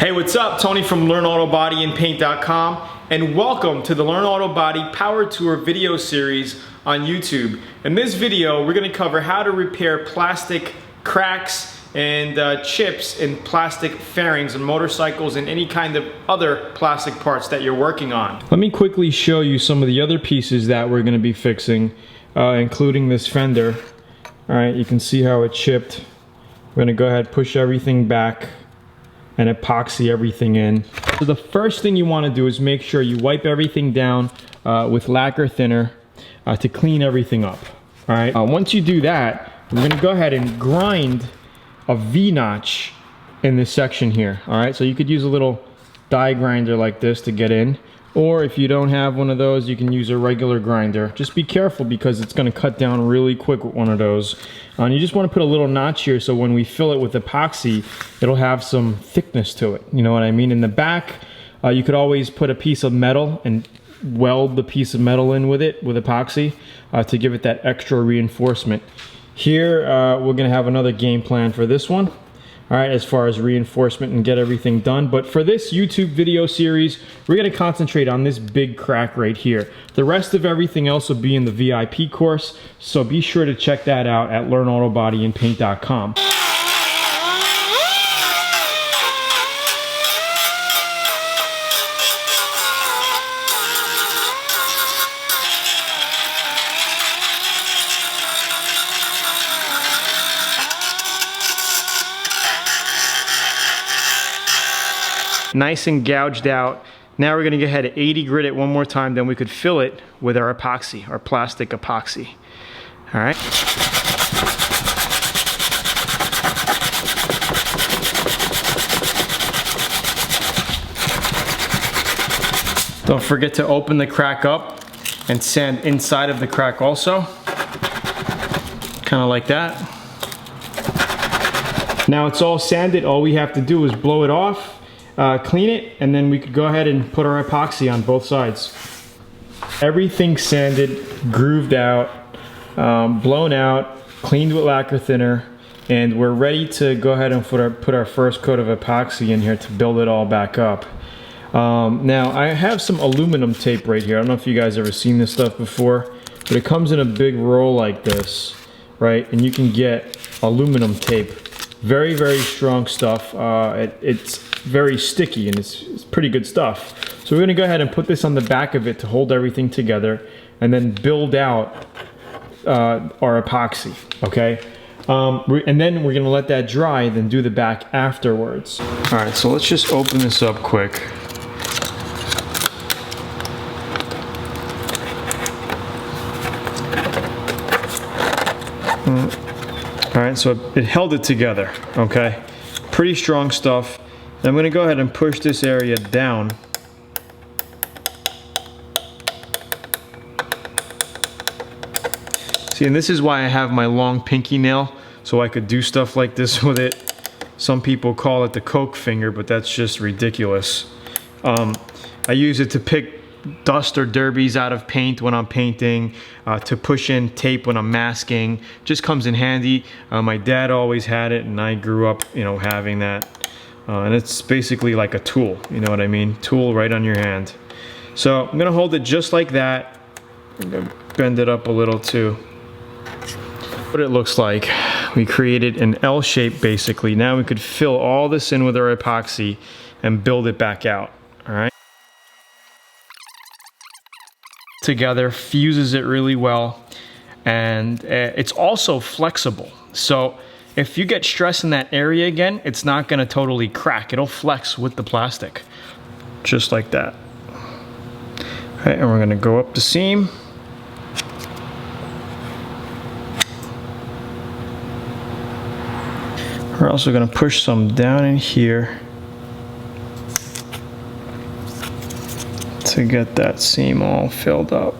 Hey, what's up? Tony from LearnAutoBodyAndPaint.com, and welcome to the Learn Auto Body Power Tour video series on YouTube. In this video, we're going to cover how to repair plastic cracks and chips in plastic fairings on motorcycles and any kind of other plastic parts that you're working on. Let me quickly show you some of the other pieces that we're going to be fixing, including this fender. Alright, you can see how it chipped. We're going to go ahead and push everything back and epoxy everything in. So the first thing you want to do is make sure you wipe everything down with lacquer thinner to clean everything up. All right. Once you do that, we're going to go ahead and grind a V-notch in this section here. All right. So you could use a little die grinder like this to get in, or if you don't have one of those, you can use a regular grinder. Just be careful because it's going to cut down really quick with one of those. And you just want to put a little notch here so when we fill it with epoxy, it'll have some thickness to it. You know what I mean? In the back, you could always put a piece of metal and weld the piece of metal in with it, with epoxy, to give it that extra reinforcement. Here, we're going to have another game plan for this one. All right, as far as reinforcement and get everything done. But for this YouTube video series, we're going to concentrate on this big crack right here. The rest of everything else will be in the VIP course, so be sure to check that out at LearnAutoBodyAndPaint.com. Nice and gouged out. Now we're gonna go ahead and 80 grit it one more time, then we could fill it with our epoxy, our plastic epoxy. All right. Don't forget to open the crack up and sand inside of the crack also. Kind of like that. Now it's all sanded. All we have to do is blow it off, clean it, and then we could go ahead and put our epoxy on both sides. Everything sanded, grooved out, blown out, cleaned with lacquer thinner, and we're ready to go ahead and put our first coat of epoxy in here to build it all back up. Now I have some aluminum tape right here. I don't know if you guys ever seen this stuff before, but it comes in a big roll like this, right? And you can get aluminum tape. Very, very strong stuff. It's very sticky and it's pretty good stuff. So we're gonna go ahead and put this on the back of it to hold everything together and then build out our epoxy, okay? And then we're gonna let that dry, then do the back afterwards. All right, so let's just open this up quick. All right, so it held it together, okay? Pretty strong stuff. I'm gonna go ahead and push this area down. See, and this is why I have my long pinky nail, so I could do stuff like this with it. Some people call it the Coke finger, but that's just ridiculous. I use it to pick dust or derbies out of paint when I'm painting, to push in tape when I'm masking. Just comes in handy. My dad always had it, and I grew up, you know, having that. And it's basically like a tool, you know what I mean? Tool right on your hand. So I'm gonna hold it just like that. I'm gonna bend it up a little too. What it looks like, we created an L shape basically. Now we could fill all this in with our epoxy and build it back out, all right? Together, fuses it really well, and it's also flexible. So if you get stress in that area again, it's not gonna totally crack. It'll flex with the plastic, just like that. All right, and we're gonna go up the seam. We're also gonna push some down in here to get that seam all filled up.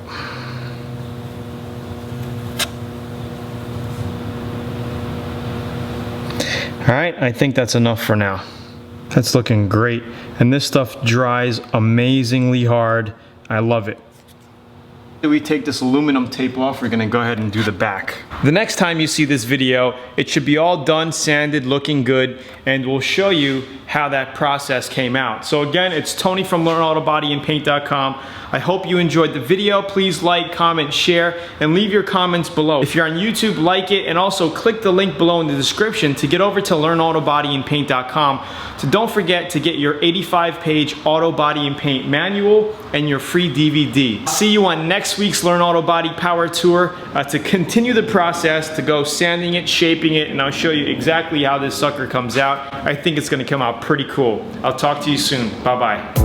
All right, I think that's enough for now. That's looking great. And this stuff dries amazingly hard. I love it. we take this aluminum tape off, we're gonna go ahead and do the back. The next time you see this video, it should be all done, sanded, looking good, and we'll show you how that process came out. So again, it's Tony from LearnAutoBodyAndPaint.com. I hope you enjoyed the video. Please like, comment, share, and leave your comments below. If you're on YouTube, like it, and also click the link below in the description to get over to LearnAutoBodyAndPaint.com. So don't forget to get your 85-page auto body and paint manual and your free DVD. See you on next week's Learn Auto Body Power Tour to continue the process, to go sanding it, shaping it, and I'll show you exactly how this sucker comes out. I think it's gonna come out pretty cool. I'll talk to you soon. Bye-bye.